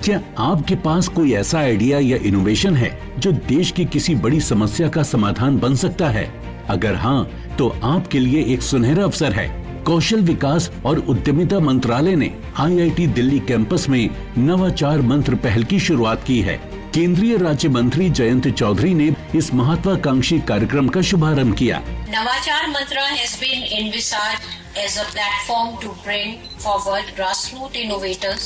क्या आपके पास कोई ऐसा आइडिया या इनोवेशन है जो देश की किसी बड़ी समस्या का समाधान बन सकता है? अगर हाँ, तो आपके लिए एक सुनहरा अवसर है। कौशल विकास और उद्यमिता मंत्रालय ने IIT दिल्ली कैंपस में नवाचार मंत्र पहल की शुरुआत की है। केंद्रीय राज्य मंत्री जयंत चौधरी ने इस महत्वाकांक्षी कार्यक्रम का शुभारंभ किया। नवाचार मंत्र has been envisaged as a platform to bring forward grassroots innovators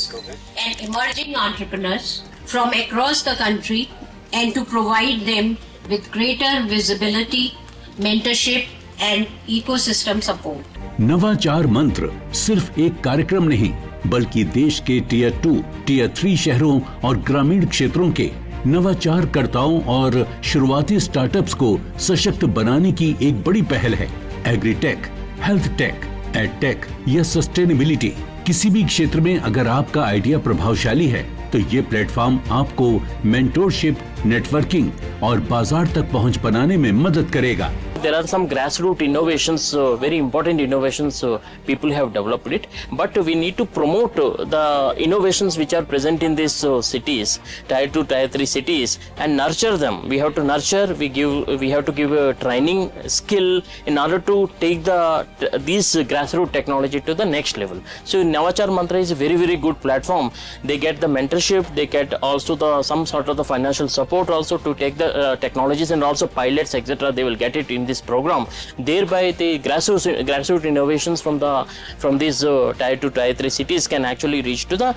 and emerging entrepreneurs from across the country and to provide them with greater visibility, mentorship and ecosystem support. नवाचार मंत्र सिर्फ एक कार्यक्रम नहीं, बल्कि देश के टियर 2, टियर 3 शहरों और ग्रामीण क्षेत्रों के नवाचारकर्ताओं और शुरुआती स्टार्टअप्स को सशक्त बनाने की एक बड़ी पहल है। एग्रीटेक, हेल्थ टेक, एडटेक या सस्टेनेबिलिटी, किसी भी क्षेत्र में अगर आपका आइडिया प्रभावशाली है तो ये प्लेटफॉर्म आपको मेंटोरशिप, नेटवर्किंग और बाजार तक पहुंच बनाने में मदद करेगा। There are some grassroots innovations, very important innovations, people have developed it, but we need to promote the innovations which are present in these cities, tier 2, tier 3 cities, and nurture them. We have to nurture, we have to give a training skill in order to take these grassroots technology to the next level. So Navachar Mantra is a very, very good platform. They get the mentorship, they get also some sort of the financial support also to take the technologies, and also pilots, etc. They will get it in this program. Thereby the grassroots innovations from these tier 2, tier 3 cities can actually reach to the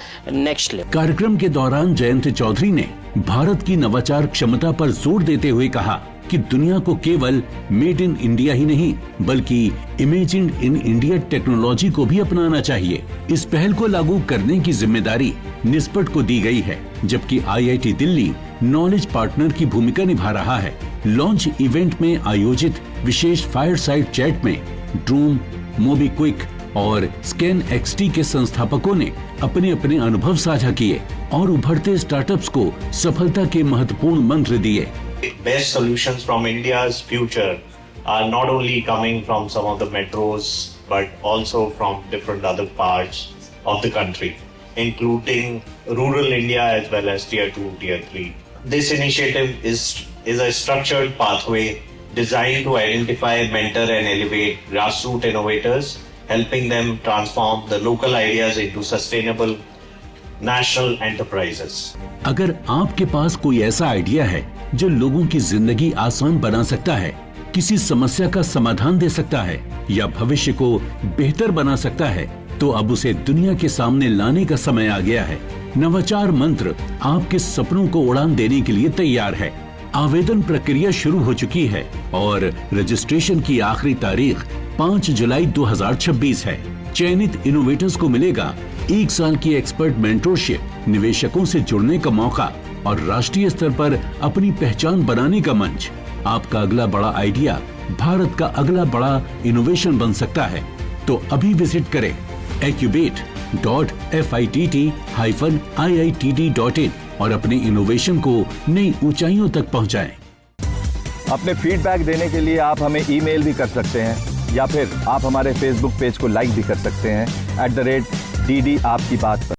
next level. कार्यक्रम के दौरान जयंत चौधरी ने भारत की नवाचार क्षमता पर जोर देते हुए कहा कि दुनिया को केवल मेड इन इंडिया ही नहीं, बल्कि इमेजिन्ड इन इंडिया टेक्नोलॉजी को भी अपनाना चाहिए। इस पहल को लागू करने की जिम्मेदारी निस्पट को दी गई है, जबकि IIT दिल्ली नॉलेज पार्टनर की भूमिका निभा रहा है। लॉन्च इवेंट में आयोजित विशेष फायरसाइड चैट में ड्रूम, मोबीक्विक और स्कैन XT के संस्थापकों ने अपने अपने अनुभव साझा किए और उभरते स्टार्टअप्स को सफलता के महत्वपूर्ण मंत्र दिए। Best solutions from India's future are not only coming from some of the metros, but also from different other parts of the country, including rural India as well as tier 2, tier 3. This initiative is a structured pathway designed to identify, mentor and elevate grassroots innovators, helping them transform the local ideas into sustainable national enterprises. अगर आपके पास कोई ऐसा idea है जो लोगों की जिंदगी आसान बना सकता है, किसी समस्या का समाधान दे सकता है या भविष्य को बेहतर बना सकता है, तो अब उसे दुनिया के सामने लाने का समय आ गया है। नवाचार मंत्र आपके सपनों को उड़ान देने के लिए तैयार है। आवेदन प्रक्रिया शुरू हो चुकी है और रजिस्ट्रेशन की आखिरी तारीख 5 जुलाई 2026 है। चयनित इनोवेटर्स को मिलेगा 1 साल की एक्सपर्ट मेंटरशिप, निवेशकों से जुड़ने का मौका और राष्ट्रीय स्तर पर अपनी पहचान बनाने का मंच। आपका अगला बड़ा आइडिया भारत का अगला बड़ा इनोवेशन बन सकता है। तो अभी विजिट करें acubate.fitt-iitt.in और अपने इनोवेशन को नई ऊंचाइयों तक पहुंचाएं। अपने फीडबैक देने के लिए आप हमें ईमेल भी कर सकते हैं या फिर आप हमारे फेसबुक पेज को लाइक भी कर सकते हैं @DD आपकी बात पर।